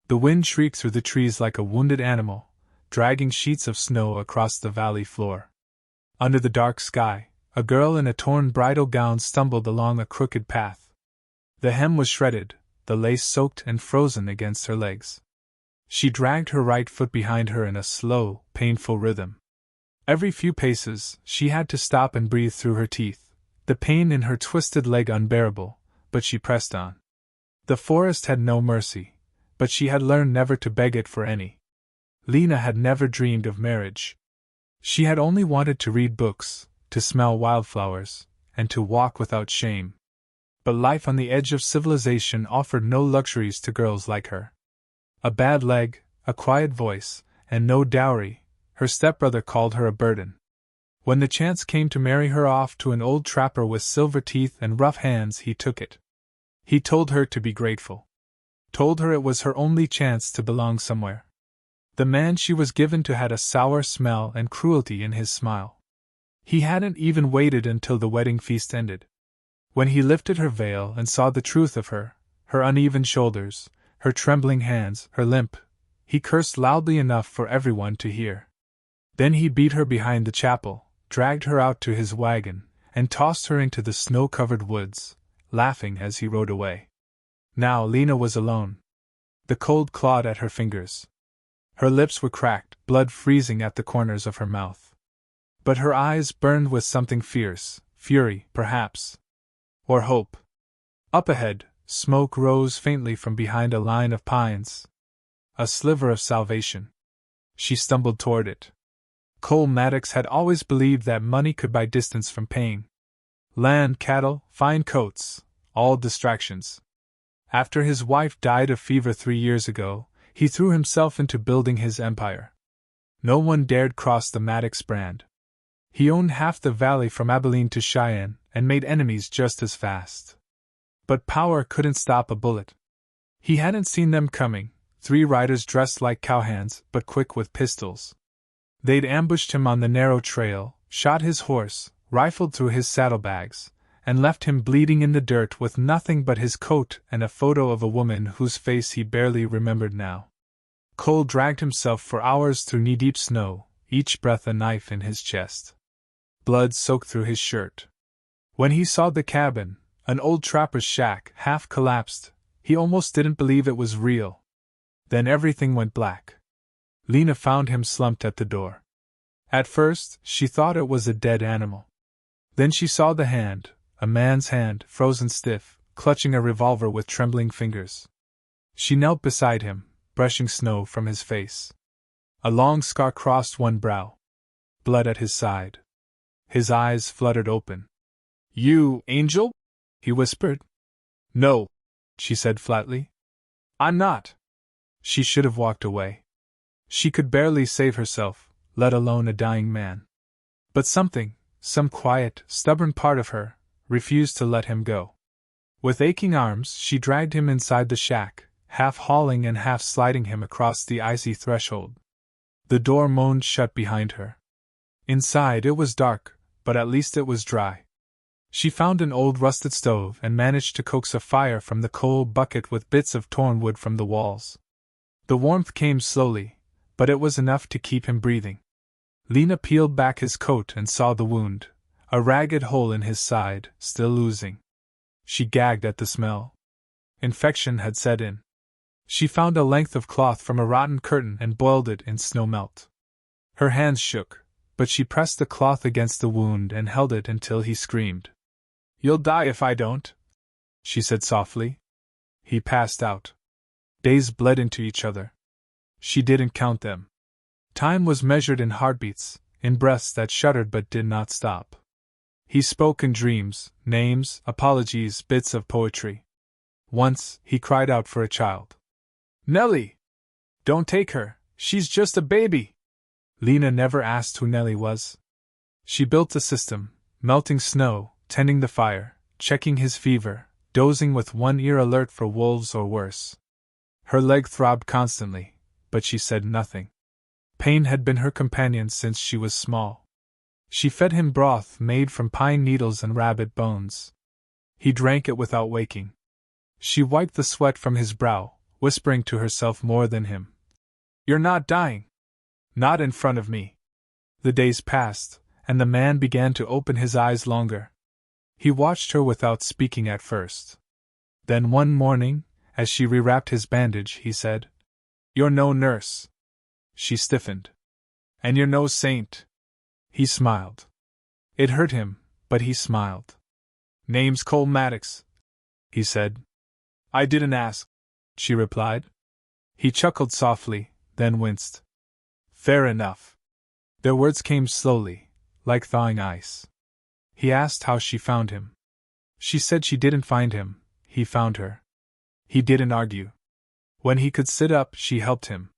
The wind shrieked through the trees like a wounded animal, dragging sheets of snow across the valley floor. Under the dark sky, a girl in a torn bridal gown stumbled along a crooked path. The hem was shredded, the lace soaked and frozen against her legs. She dragged her right foot behind her in a slow, painful rhythm. Every few paces, she had to stop and breathe through her teeth, the pain in her twisted leg unbearable, but she pressed on. The forest had no mercy, but she had learned never to beg it for any. Lena had never dreamed of marriage. She had only wanted to read books, to smell wildflowers, and to walk without shame. But life on the edge of civilization offered no luxuries to girls like her. A bad leg, a quiet voice, and no dowry, her stepbrother called her a burden. When the chance came to marry her off to an old trapper with silver teeth and rough hands, he took it. He told her to be grateful. Told her it was her only chance to belong somewhere. The man she was given to had a sour smell and cruelty in his smile. He hadn't even waited until the wedding feast ended. When he lifted her veil and saw the truth of her uneven shoulders, her trembling hands, her limp, he cursed loudly enough for everyone to hear. Then he beat her behind the chapel, dragged her out to his wagon, and tossed her into the snow-covered woods, laughing as he rode away. Now Lena was alone. The cold clawed at her fingers. Her lips were cracked, blood freezing at the corners of her mouth. But her eyes burned with something fierce, fury, perhaps. Or hope. Up ahead, smoke rose faintly from behind a line of pines. A sliver of salvation. She stumbled toward it. Cole Maddox had always believed that money could buy distance from pain. Land, cattle, fine coats, all distractions. After his wife died of fever 3 years ago, he threw himself into building his empire. No one dared cross the Maddox brand. He owned half the valley from Abilene to Cheyenne and made enemies just as fast. But power couldn't stop a bullet. He hadn't seen them coming, 3 riders dressed like cowhands but quick with pistols. They'd ambushed him on the narrow trail, shot his horse, rifled through his saddlebags, and left him bleeding in the dirt with nothing but his coat and a photo of a woman whose face he barely remembered now. Cole dragged himself for hours through knee-deep snow, each breath a knife in his chest. Blood soaked through his shirt. When he saw the cabin, an old trapper's shack, half collapsed, he almost didn't believe it was real. Then everything went black. Lena found him slumped at the door. At first, she thought it was a dead animal. Then she saw the hand, a man's hand, frozen stiff, clutching a revolver with trembling fingers. She knelt beside him, brushing snow from his face. A long scar crossed one brow. Blood at his side. His eyes fluttered open. "You, Angel?" he whispered. "No," she said flatly. "I'm not." She should have walked away. She could barely save herself, let alone a dying man. But something, some quiet, stubborn part of her, refused to let him go. With aching arms, she dragged him inside the shack, half hauling and half sliding him across the icy threshold. The door moaned shut behind her. Inside it was dark, but at least it was dry. She found an old rusted stove and managed to coax a fire from the coal bucket with bits of torn wood from the walls. The warmth came slowly, but it was enough to keep him breathing. Lena peeled back his coat and saw the wound, a ragged hole in his side, still oozing. She gagged at the smell. Infection had set in. She found a length of cloth from a rotten curtain and boiled it in snowmelt. Her hands shook, but she pressed the cloth against the wound and held it until he screamed. "You'll die if I don't," she said softly. He passed out. Days bled into each other. She didn't count them. Time was measured in heartbeats, in breaths that shuddered but did not stop. He spoke in dreams, names, apologies, bits of poetry. Once, he cried out for a child. "Nellie! Don't take her, she's just a baby!" Lena never asked who Nellie was. She built the system, melting snow, tending the fire, checking his fever, dozing with one ear alert for wolves or worse. Her leg throbbed constantly, but she said nothing. Pain had been her companion since she was small. She fed him broth made from pine needles and rabbit bones. He drank it without waking. She wiped the sweat from his brow, whispering to herself more than him. "You're not dying. Not in front of me." The days passed, and the man began to open his eyes longer. He watched her without speaking at first. Then one morning, as she rewrapped his bandage, he said, "You're no nurse." She stiffened. "And you're no saint." He smiled. It hurt him, but he smiled. "Name's Cole Maddox," he said. "I didn't ask," she replied. He chuckled softly, then winced. "Fair enough." Their words came slowly, like thawing ice. He asked how she found him. She said she didn't find him, he found her. He didn't argue. When he could sit up, she helped him.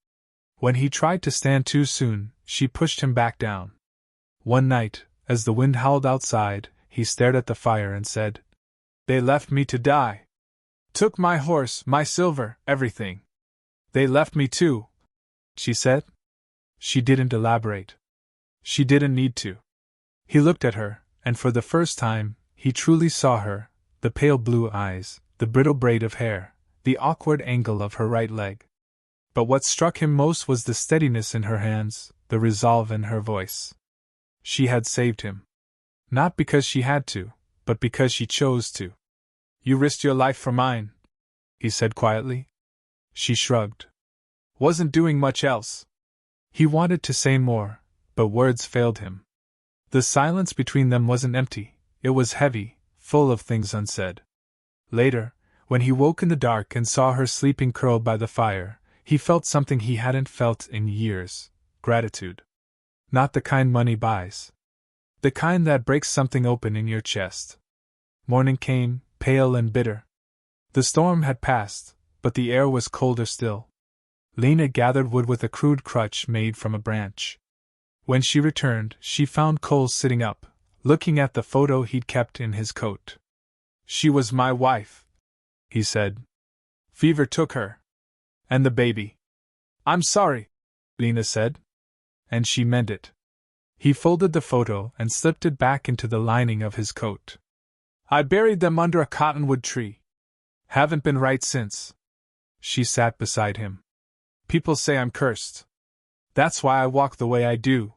When he tried to stand too soon, she pushed him back down. One night, as the wind howled outside, he stared at the fire and said, "They left me to die. Took my horse, my silver, everything. They left me too," she said. She didn't elaborate. She didn't need to. He looked at her, and for the first time, he truly saw her, the pale blue eyes, the brittle braid of hair, the awkward angle of her right leg. But what struck him most was the steadiness in her hands, the resolve in her voice. She had saved him. Not because she had to, but because she chose to. "You risked your life for mine," he said quietly. She shrugged. "Wasn't doing much else." He wanted to say more, but words failed him. The silence between them wasn't empty, it was heavy, full of things unsaid. Later, when he woke in the dark and saw her sleeping curled by the fire, he felt something he hadn't felt in years: gratitude. Not the kind money buys. The kind that breaks something open in your chest. Morning came, pale and bitter. The storm had passed, but the air was colder still. Lena gathered wood with a crude crutch made from a branch. When she returned, she found Cole sitting up, looking at the photo he'd kept in his coat. "She was my wife," he said. "Fever took her. And the baby." "I'm sorry," Lena said. And she meant it. He folded the photo and slipped it back into the lining of his coat. "I buried them under a cottonwood tree. Haven't been right since." She sat beside him. "People say I'm cursed. That's why I walk the way I do.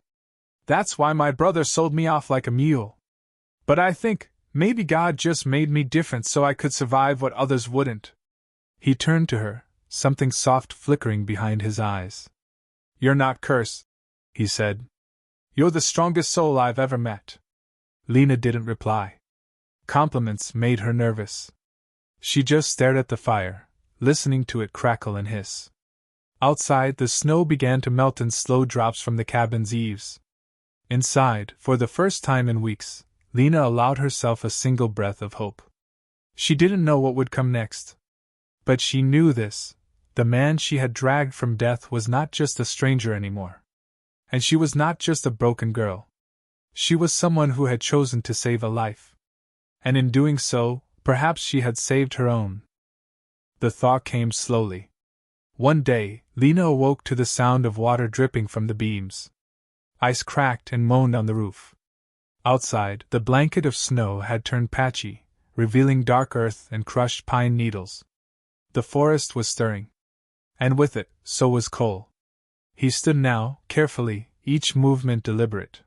That's why my brother sold me off like a mule. But I think, maybe God just made me different so I could survive what others wouldn't." He turned to her, something soft flickering behind his eyes. "You're not cursed," he said. "You're the strongest soul I've ever met." Lena didn't reply. Compliments made her nervous. She just stared at the fire, listening to it crackle and hiss. Outside, the snow began to melt in slow drops from the cabin's eaves. Inside, for the first time in weeks, Lena allowed herself a single breath of hope. She didn't know what would come next. But she knew this: the man she had dragged from death was not just a stranger anymore. And she was not just a broken girl. She was someone who had chosen to save a life. And in doing so, perhaps she had saved her own. The thaw came slowly. One day, Lena awoke to the sound of water dripping from the beams. Ice cracked and moaned on the roof. Outside, the blanket of snow had turned patchy, revealing dark earth and crushed pine needles. The forest was stirring. And with it, so was Cole. He stood now, carefully, each movement deliberate.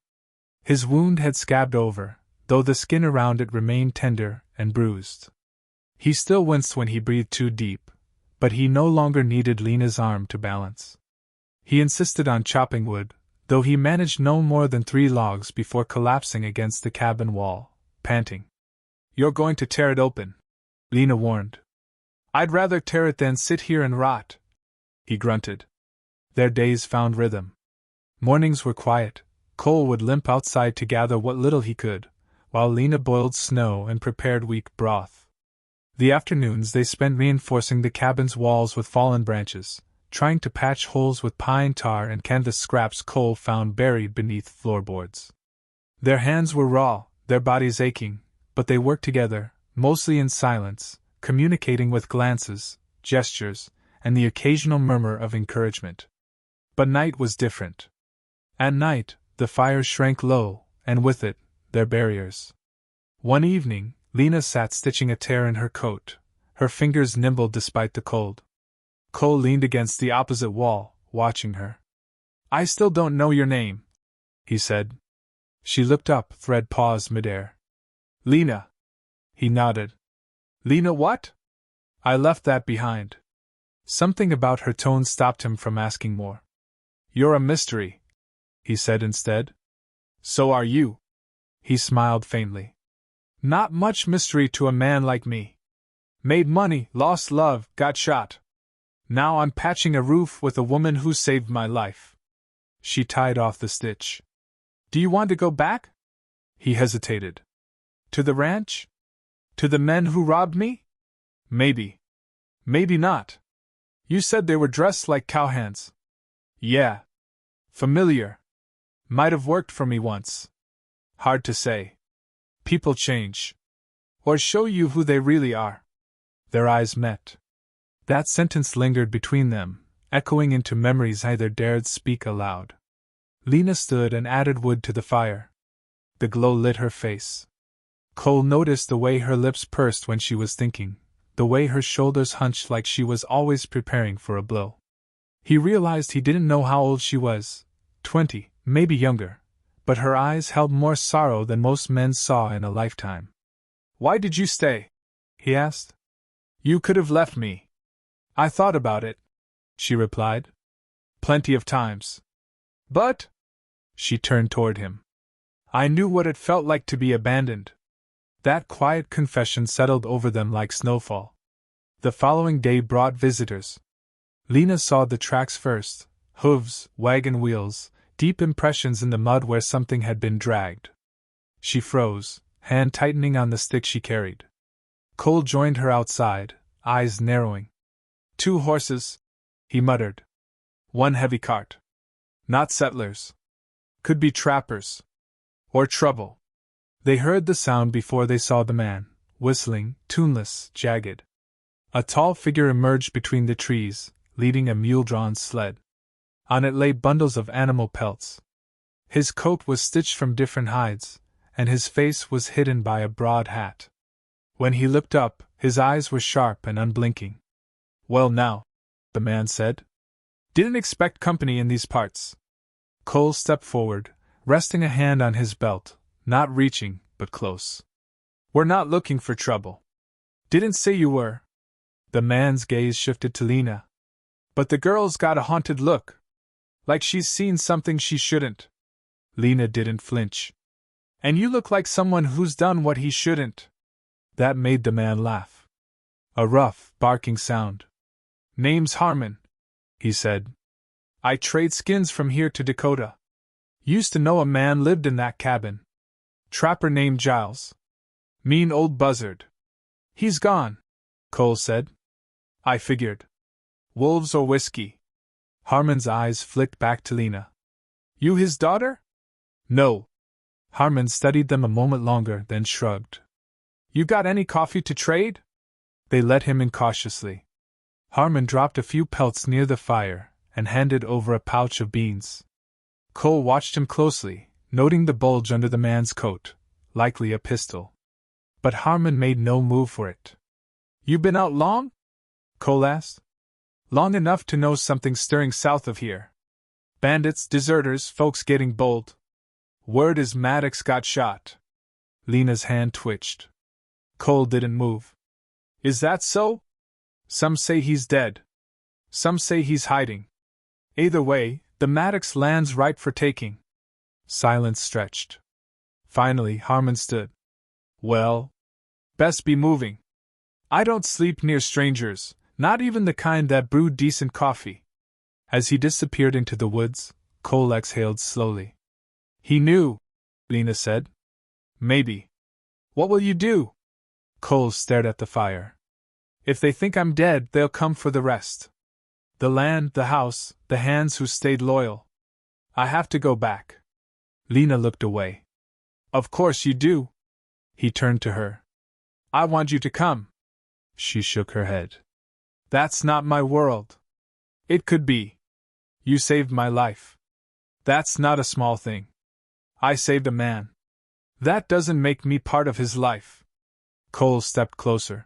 His wound had scabbed over, though the skin around it remained tender and bruised. He still winced when he breathed too deep, but he no longer needed Lena's arm to balance. He insisted on chopping wood, though he managed no more than 3 logs before collapsing against the cabin wall, panting. "You're going to tear it open," Lena warned. "I'd rather tear it than sit here and rot," he grunted. Their days found rhythm. Mornings were quiet. Cole would limp outside to gather what little he could, while Lena boiled snow and prepared weak broth. The afternoons they spent reinforcing the cabin's walls with fallen branches, trying to patch holes with pine tar and canvas scraps Cole found buried beneath floorboards. Their hands were raw, their bodies aching, but they worked together, mostly in silence, communicating with glances, gestures, and the occasional murmur of encouragement. But night was different. At night, the fire shrank low, and with it, their barriers. One evening, Lena sat stitching a tear in her coat, her fingers nimble despite the cold. Cole leaned against the opposite wall, watching her. I still don't know your name, he said. She looked up, thread paused midair. Lena. He nodded. Lena what? I left that behind. Something about her tone stopped him from asking more. You're a mystery, he said instead. So are you. He smiled faintly. Not much mystery to a man like me. Made money, lost love, got shot. Now I'm patching a roof with a woman who saved my life. She tied off the stitch. Do you want to go back? He hesitated. To the ranch? To the men who robbed me? Maybe. Maybe not. You said they were dressed like cowhands. Yeah. Familiar. Might have worked for me once. Hard to say. People change. Or show you who they really are. Their eyes met. That sentence lingered between them, echoing into memories neither dared speak aloud. Lena stood and added wood to the fire. The glow lit her face. Cole noticed the way her lips pursed when she was thinking, the way her shoulders hunched like she was always preparing for a blow. He realized he didn't know how old she was, 20, maybe younger, but her eyes held more sorrow than most men saw in a lifetime. Why did you stay? He asked. You could have left me. I thought about it, she replied. Plenty of times. But? She turned toward him. I knew what it felt like to be abandoned. That quiet confession settled over them like snowfall. The following day brought visitors. Lena saw the tracks first, hooves, wagon wheels, deep impressions in the mud where something had been dragged. She froze, hand tightening on the stick she carried. Cole joined her outside, eyes narrowing. 2 horses, he muttered. 1 heavy cart. Not settlers. Could be trappers. Or trouble. They heard the sound before they saw the man, whistling, tuneless, jagged. A tall figure emerged between the trees, leading a mule-drawn sled. On it lay bundles of animal pelts. His coat was stitched from different hides, and his face was hidden by a broad hat. When he looked up, his eyes were sharp and unblinking. Well now, the man said. Didn't expect company in these parts. Cole stepped forward, resting a hand on his belt, not reaching, but close. We're not looking for trouble. Didn't say you were. The man's gaze shifted to Lena. But the girl's got a haunted look. Like she's seen something she shouldn't. Lena didn't flinch. And you look like someone who's done what he shouldn't. That made the man laugh. A rough, barking sound. Name's Harmon, he said. I trade skins from here to Dakota. Used to know a man lived in that cabin. Trapper named Giles. Mean old buzzard. He's gone, Cole said. I figured. Wolves or whiskey? Harmon's eyes flicked back to Lena. You his daughter? No. Harmon studied them a moment longer, then shrugged. You got any coffee to trade? They let him in cautiously. Harmon dropped a few pelts near the fire and handed over a pouch of beans. Cole watched him closely, noting the bulge under the man's coat, likely a pistol. But Harmon made no move for it. You been out long? Cole asked. Long enough to know something's stirring south of here. Bandits, deserters, folks getting bold. Word is Maddox got shot. Lena's hand twitched. Cole didn't move. Is that so? Some say he's dead. Some say he's hiding. Either way, the Maddox land's ripe for taking. Silence stretched. Finally, Harmon stood. Well, best be moving. I don't sleep near strangers, not even the kind that brew decent coffee. As he disappeared into the woods, Cole exhaled slowly. He knew, Lena said. Maybe. What will you do? Cole stared at the fire. If they think I'm dead, they'll come for the rest. The land, the house, the hands who stayed loyal. I have to go back. Lena looked away. Of course you do. He turned to her. I want you to come. She shook her head. That's not my world. It could be. You saved my life. That's not a small thing. I saved a man. That doesn't make me part of his life. Cole stepped closer.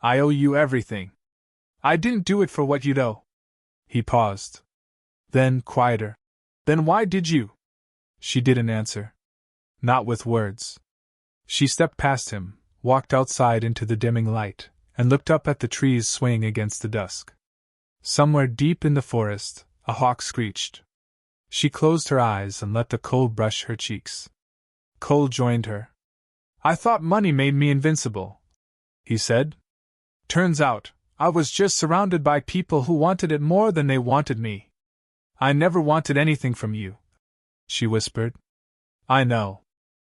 I owe you everything. I didn't do it for what you'd owe. He paused. Then, quieter. Then why did you? She didn't answer. Not with words. She stepped past him, walked outside into the dimming light, and looked up at the trees swaying against the dusk. Somewhere deep in the forest, a hawk screeched. She closed her eyes and let the cold brush her cheeks. Cole joined her. I thought money made me invincible, he said. Turns out, I was just surrounded by people who wanted it more than they wanted me. I never wanted anything from you, she whispered. I know.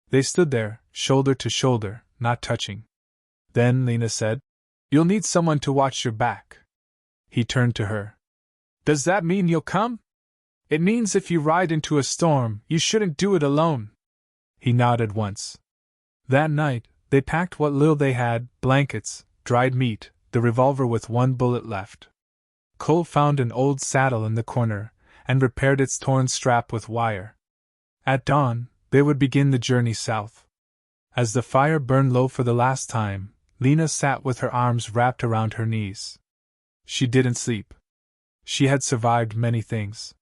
They stood there, shoulder to shoulder, not touching. Then Lena said, You'll need someone to watch your back. He turned to her. Does that mean you'll come? It means if you ride into a storm, you shouldn't do it alone. He nodded once. That night, they packed what little they had, blankets, dried meat, the revolver with one bullet left. Cole found an old saddle in the corner, and repaired its torn strap with wire. At dawn, they would begin the journey south. As the fire burned low for the last time, Lena sat with her arms wrapped around her knees. She didn't sleep. She had survived many things.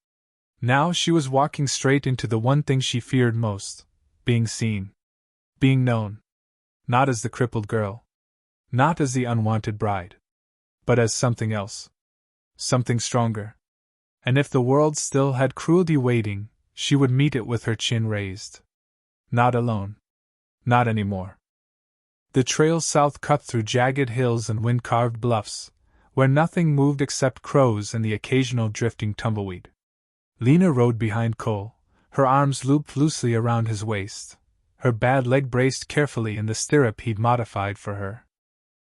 Now she was walking straight into the one thing she feared most: being seen. Being known. Not as the crippled girl. Not as the unwanted bride. But as something else. Something stronger. And if the world still had cruelty waiting, she would meet it with her chin raised. Not alone. Not anymore. The trail south cut through jagged hills and wind-carved bluffs, where nothing moved except crows and the occasional drifting tumbleweed. Lena rode behind Cole, her arms looped loosely around his waist, her bad leg braced carefully in the stirrup he'd modified for her.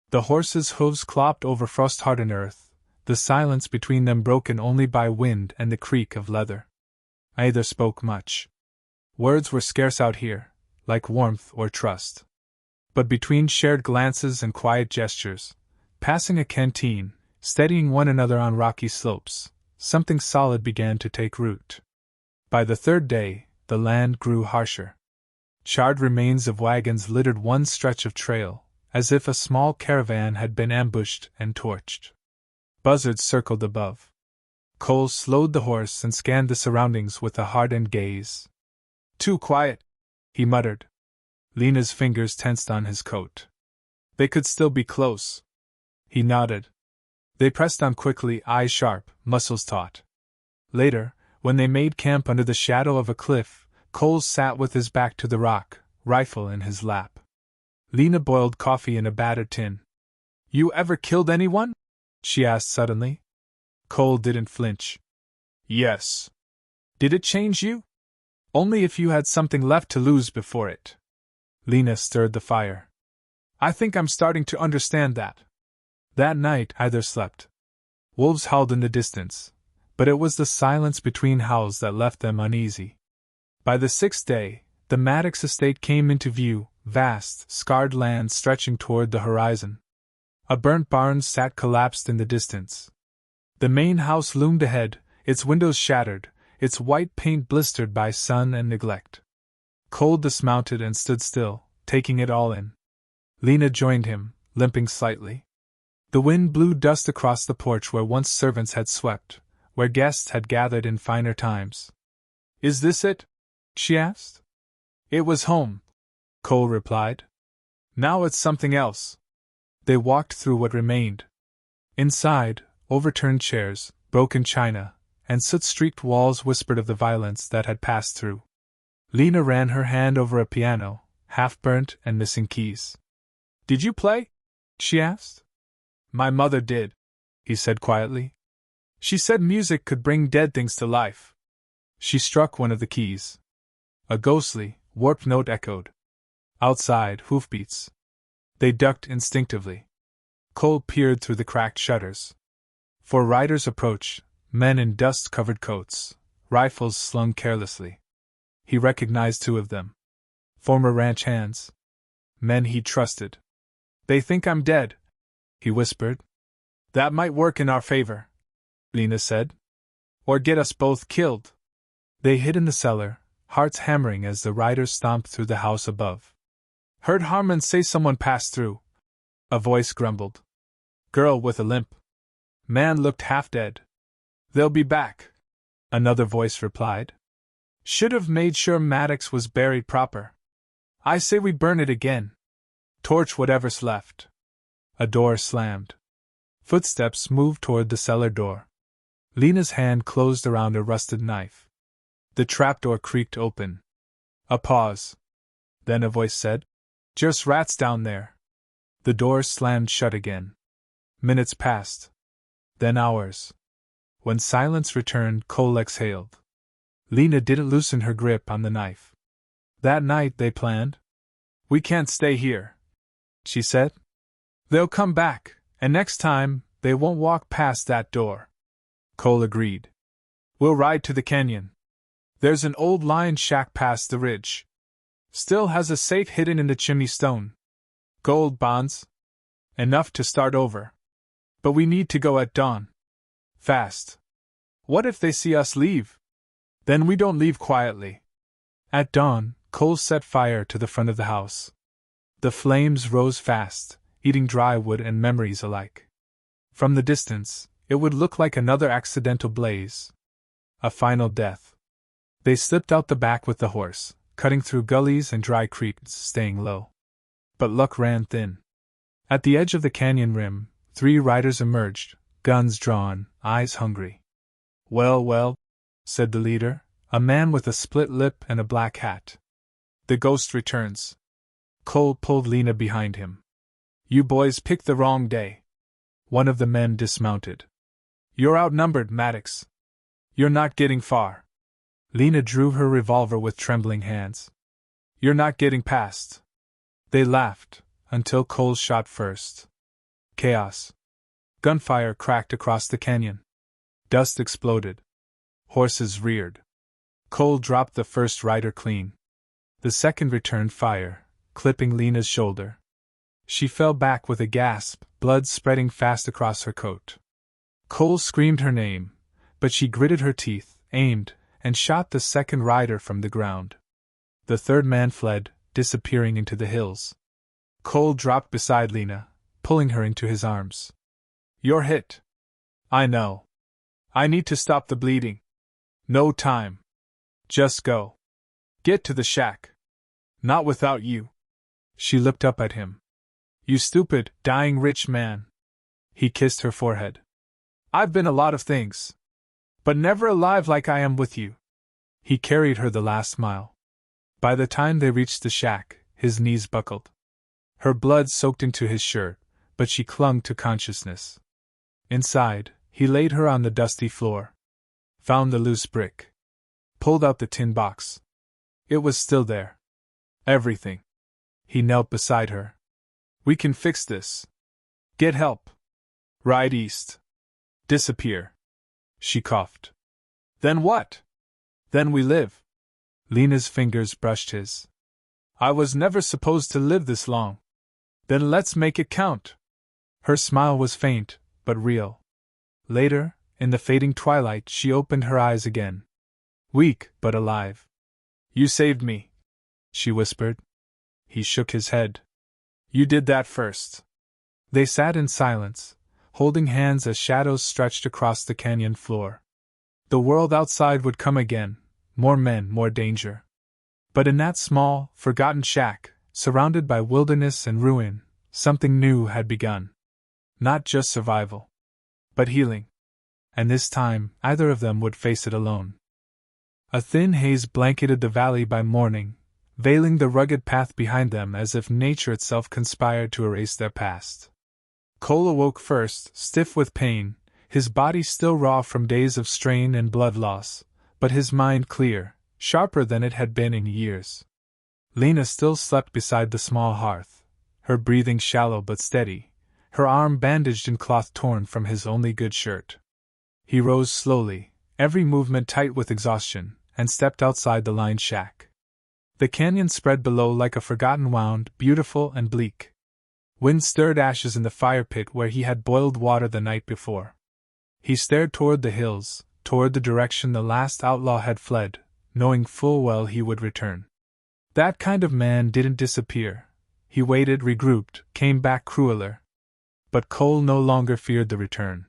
The horse's hooves clopped over frost-hardened earth, the silence between them broken only by wind and the creak of leather. Neither spoke much. Words were scarce out here, like warmth or trust. But between shared glances and quiet gestures, passing a canteen, steadying one another on rocky slopes, something solid began to take root. By the third day, the land grew harsher. Charred remains of wagons littered one stretch of trail, as if a small caravan had been ambushed and torched. Buzzards circled above. Cole slowed the horse and scanned the surroundings with a hardened gaze. Too quiet, he muttered. Lena's fingers tensed on his coat. They could still be close. He nodded. They pressed on quickly, eyes sharp, muscles taut. Later, when they made camp under the shadow of a cliff, Cole sat with his back to the rock, rifle in his lap. Lena boiled coffee in a battered tin. You ever killed anyone? She asked suddenly. Cole didn't flinch. Yes. Did it change you? Only if you had something left to lose before it. Lena stirred the fire. I think I'm starting to understand that. That night either slept. Wolves howled in the distance, but it was the silence between howls that left them uneasy. By the sixth day, the Maddox estate came into view, vast, scarred land stretching toward the horizon. A burnt barn sat collapsed in the distance. The main house loomed ahead, its windows shattered, its white paint blistered by sun and neglect. Cole dismounted and stood still, taking it all in. Lena joined him, limping slightly. The wind blew dust across the porch where once servants had swept, where guests had gathered in finer times. Is this it? She asked. It was home, Cole replied. Now it's something else. They walked through what remained. Inside, overturned chairs, broken china, and soot-streaked walls whispered of the violence that had passed through. Lena ran her hand over a piano, half-burnt and missing keys. Did you play? She asked. My mother did, he said quietly. She said music could bring dead things to life. She struck one of the keys. A ghostly, warped note echoed. Outside, hoofbeats. They ducked instinctively. Cole peered through the cracked shutters. For riders approached, men in dust-covered coats, rifles slung carelessly. He recognized two of them. Former ranch hands. Men he trusted. They think I'm dead, he whispered. That might work in our favor, Lena said. Or get us both killed. They hid in the cellar, hearts hammering as the riders stomped through the house above. Heard Harmon say someone passed through, a voice grumbled. Girl with a limp. Man looked half dead. They'll be back, another voice replied. Should have made sure Maddox was buried proper. I say we burn it again. Torch whatever's left. A door slammed. Footsteps moved toward the cellar door. Lena's hand closed around a rusted knife. The trapdoor creaked open. A pause. Then a voice said, Just rats down there. The door slammed shut again. Minutes passed. Then hours. When silence returned, Cole exhaled. Lena didn't loosen her grip on the knife. That night they planned. We can't stay here, she said. They'll come back, and next time, they won't walk past that door. Cole agreed. We'll ride to the canyon. There's an old lion shack past the ridge. Still has a safe hidden in the chimney stone. Gold bonds. Enough to start over. But we need to go at dawn. Fast. What if they see us leave? Then we don't leave quietly. At dawn, Cole set fire to the front of the house. The flames rose fast, eating dry wood and memories alike. From the distance, it would look like another accidental blaze. A final death. They slipped out the back with the horse, cutting through gullies and dry creeks, staying low. But luck ran thin. At the edge of the canyon rim, 3 riders emerged, guns drawn, eyes hungry. Well, said the leader, a man with a split lip and a black hat. The ghost returns. Cole pulled Lena behind him. You boys picked the wrong day. One of the men dismounted. You're outnumbered, Maddox. You're not getting far. Lena drew her revolver with trembling hands. You're not getting past. They laughed, until Cole shot first. Chaos. Gunfire cracked across the canyon. Dust exploded. Horses reared. Cole dropped the first rider clean. The second returned fire, clipping Lena's shoulder. She fell back with a gasp, blood spreading fast across her coat. Cole screamed her name, but she gritted her teeth, aimed, and shot the second rider from the ground. The third man fled, disappearing into the hills. Cole dropped beside Lena, pulling her into his arms. You're hit. I know. I need to stop the bleeding. No time. Just go. Get to the shack. Not without you. She looked up at him. You stupid, dying rich man. He kissed her forehead. I've been a lot of things. But never alive like I am with you. He carried her the last mile. By the time they reached the shack, his knees buckled. Her blood soaked into his shirt, but she clung to consciousness. Inside, he laid her on the dusty floor. Found the loose brick. Pulled out the tin box. It was still there. Everything. He knelt beside her. We can fix this. Get help. Ride east. Disappear. She coughed. Then what? Then we live. Lena's fingers brushed his. I was never supposed to live this long. Then let's make it count. Her smile was faint, but real. Later, in the fading twilight, she opened her eyes again. Weak, but alive. You saved me, she whispered. He shook his head. You did that first. They sat in silence, holding hands as shadows stretched across the canyon floor. The world outside would come again, more men, more danger. But in that small, forgotten shack, surrounded by wilderness and ruin, something new had begun. Not just survival, but healing. And this time, either of them would face it alone. A thin haze blanketed the valley by morning, veiling the rugged path behind them as if nature itself conspired to erase their past. Cole awoke first, stiff with pain, his body still raw from days of strain and blood loss, but his mind clear, sharper than it had been in years. Lena still slept beside the small hearth, her breathing shallow but steady, her arm bandaged in cloth torn from his only good shirt. He rose slowly, every movement tight with exhaustion, and stepped outside the lined shack. The canyon spread below like a forgotten wound, beautiful and bleak. Wind stirred ashes in the fire pit where he had boiled water the night before. He stared toward the hills, toward the direction the last outlaw had fled, knowing full well he would return. That kind of man didn't disappear. He waited, regrouped, came back crueler. But Cole no longer feared the return.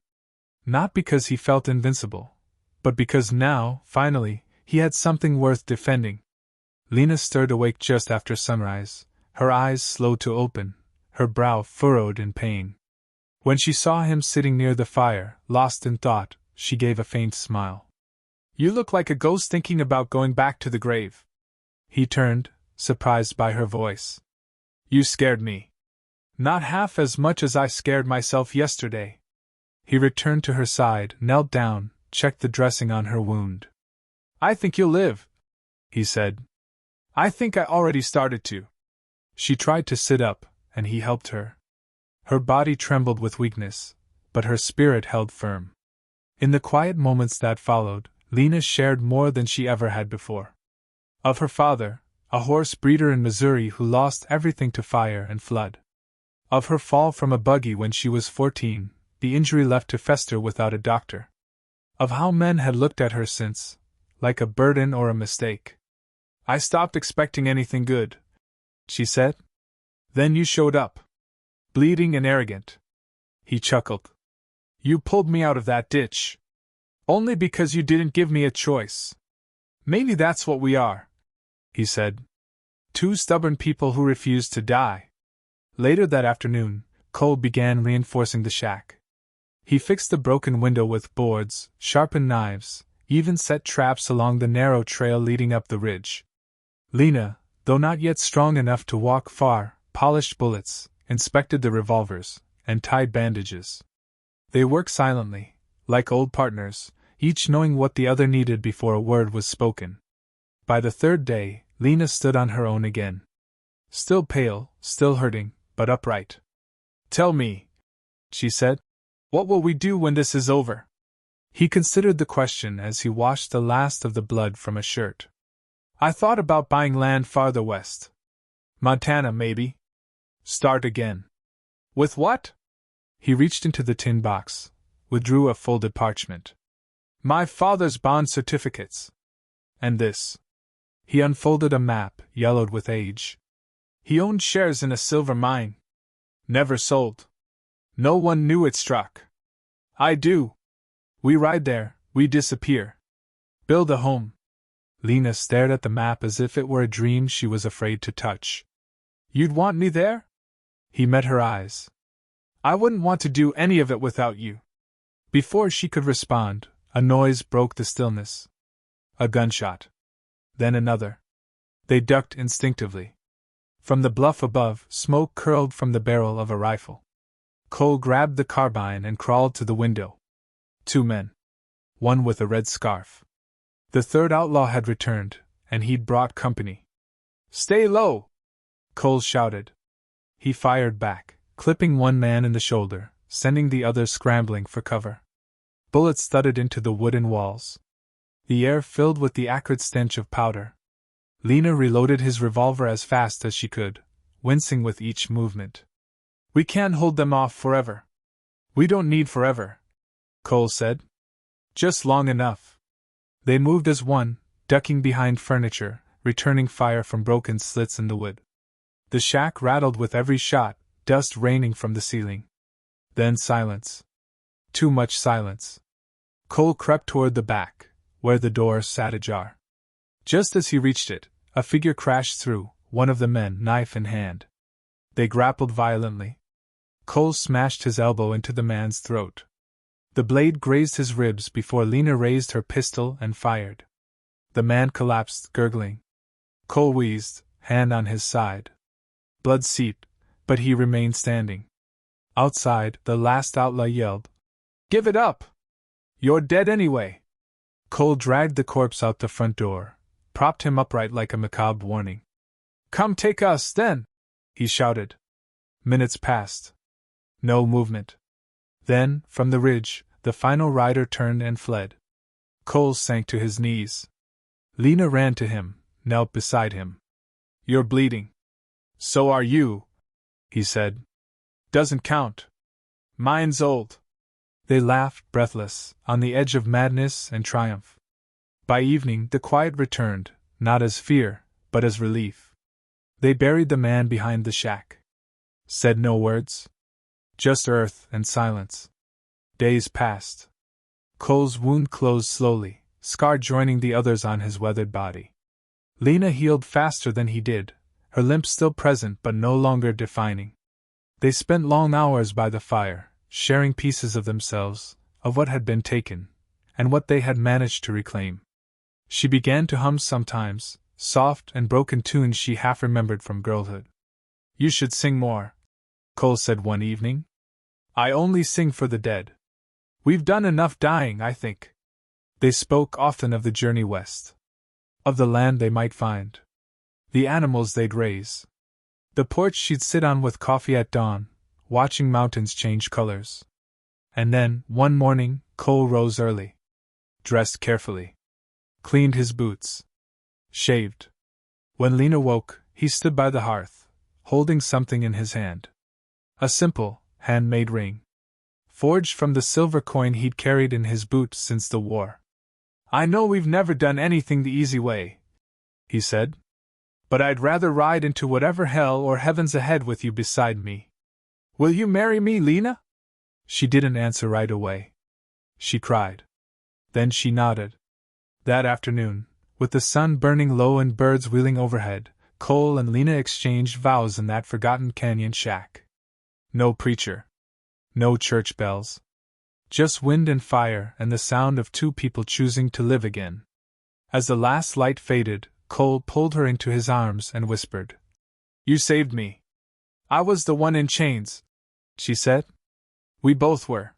Not because he felt invincible, but because now, finally, he had something worth defending. Lena stirred awake just after sunrise, her eyes slow to open, her brow furrowed in pain. When she saw him sitting near the fire, lost in thought, she gave a faint smile. "You look like a ghost thinking about going back to the grave." He turned, surprised by her voice. "You scared me. Not half as much as I scared myself yesterday." He returned to her side, knelt down, checked the dressing on her wound. "I think you'll live," he said. "I think I already started to." She tried to sit up, and he helped her. Her body trembled with weakness, but her spirit held firm. In the quiet moments that followed, Lena shared more than she ever had before. Of her father, a horse breeder in Missouri who lost everything to fire and flood. Of her fall from a buggy when she was 14, the injury left to fester without a doctor. Of how men had looked at her since, like a burden or a mistake. "I stopped expecting anything good," she said. "Then you showed up. Bleeding and arrogant." He chuckled. "You pulled me out of that ditch. Only because you didn't give me a choice. Maybe that's what we are," he said. "Two stubborn people who refuse to die." Later that afternoon, Cole began reinforcing the shack. He fixed the broken window with boards, sharpened knives, even set traps along the narrow trail leading up the ridge. Lena, though not yet strong enough to walk far, polished bullets, inspected the revolvers, and tied bandages. They worked silently, like old partners, each knowing what the other needed before a word was spoken. By the third day, Lena stood on her own again. Still pale, still hurting, but upright. "Tell me," she said, "what will we do when this is over?" He considered the question as he washed the last of the blood from a shirt. "I thought about buying land farther west. Montana, maybe. Start again." "With what?" He reached into the tin box, withdrew a folded parchment. "My father's bond certificates. And this." He unfolded a map, yellowed with age. "He owned shares in a silver mine. Never sold. No one knew it struck. I do. We ride there, we disappear. Build a home." Lena stared at the map as if it were a dream she was afraid to touch. "You'd want me there?" He met her eyes. "I wouldn't want to do any of it without you." Before she could respond, a noise broke the stillness. A gunshot. Then another. They ducked instinctively. From the bluff above, smoke curled from the barrel of a rifle. Cole grabbed the carbine and crawled to the window. Two men. One with a red scarf. The third outlaw had returned, and he'd brought company. "Stay low!" Cole shouted. He fired back, clipping one man in the shoulder, sending the other scrambling for cover. Bullets thudded into the wooden walls. The air filled with the acrid stench of powder. Lena reloaded his revolver as fast as she could, wincing with each movement. "We can't hold them off forever." "We don't need forever," Cole said. "Just long enough." They moved as one, ducking behind furniture, returning fire from broken slits in the wood. The shack rattled with every shot, dust raining from the ceiling. Then silence. Too much silence. Cole crept toward the back, where the door sat ajar. Just as he reached it, a figure crashed through, one of the men, knife in hand. They grappled violently. Cole smashed his elbow into the man's throat. The blade grazed his ribs before Lena raised her pistol and fired. The man collapsed, gurgling. Cole wheezed, hand on his side. Blood seeped, but he remained standing. Outside, the last outlaw yelled, "Give it up! You're dead anyway!" Cole dragged the corpse out the front door, propped him upright like a macabre warning. "Come take us, then!" he shouted. Minutes passed. No movement. Then, from the ridge, the final rider turned and fled. Cole sank to his knees. Lena ran to him, knelt beside him. "You're bleeding." "So are you," he said. "Doesn't count. Mine's old." They laughed, breathless, on the edge of madness and triumph. By evening, the quiet returned, not as fear, but as relief. They buried the man behind the shack. Said no words. Just earth and silence. Days passed. Cole's wound closed slowly, scar joining the others on his weathered body. Lena healed faster than he did, her limp still present but no longer defining. They spent long hours by the fire, sharing pieces of themselves, of what had been taken, and what they had managed to reclaim. She began to hum sometimes, soft and broken tunes she half remembered from girlhood. "You should sing more," Cole said one evening. "I only sing for the dead. We've done enough dying, I think." They spoke often of the journey west, of the land they might find, the animals they'd raise, the porch she'd sit on with coffee at dawn, watching mountains change colors. And then, one morning, Cole rose early, dressed carefully, cleaned his boots, shaved. When Lena woke, he stood by the hearth, holding something in his hand. A simple, handmade ring, forged from the silver coin he'd carried in his boot since the war. "I know we've never done anything the easy way," he said, "but I'd rather ride into whatever hell or heaven's ahead with you beside me. Will you marry me, Lena?" She didn't answer right away. She cried. Then she nodded. That afternoon, with the sun burning low and birds wheeling overhead, Cole and Lena exchanged vows in that forgotten canyon shack. No preacher. No church bells. Just wind and fire and the sound of two people choosing to live again. As the last light faded, Cole pulled her into his arms and whispered, "You saved me. I was the one in chains," she said. "We both were."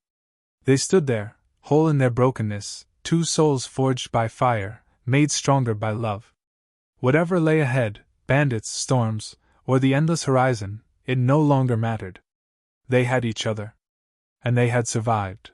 They stood there, whole in their brokenness, two souls forged by fire, made stronger by love. Whatever lay ahead, bandits, storms, or the endless horizon, it no longer mattered. They had each other. And they had survived.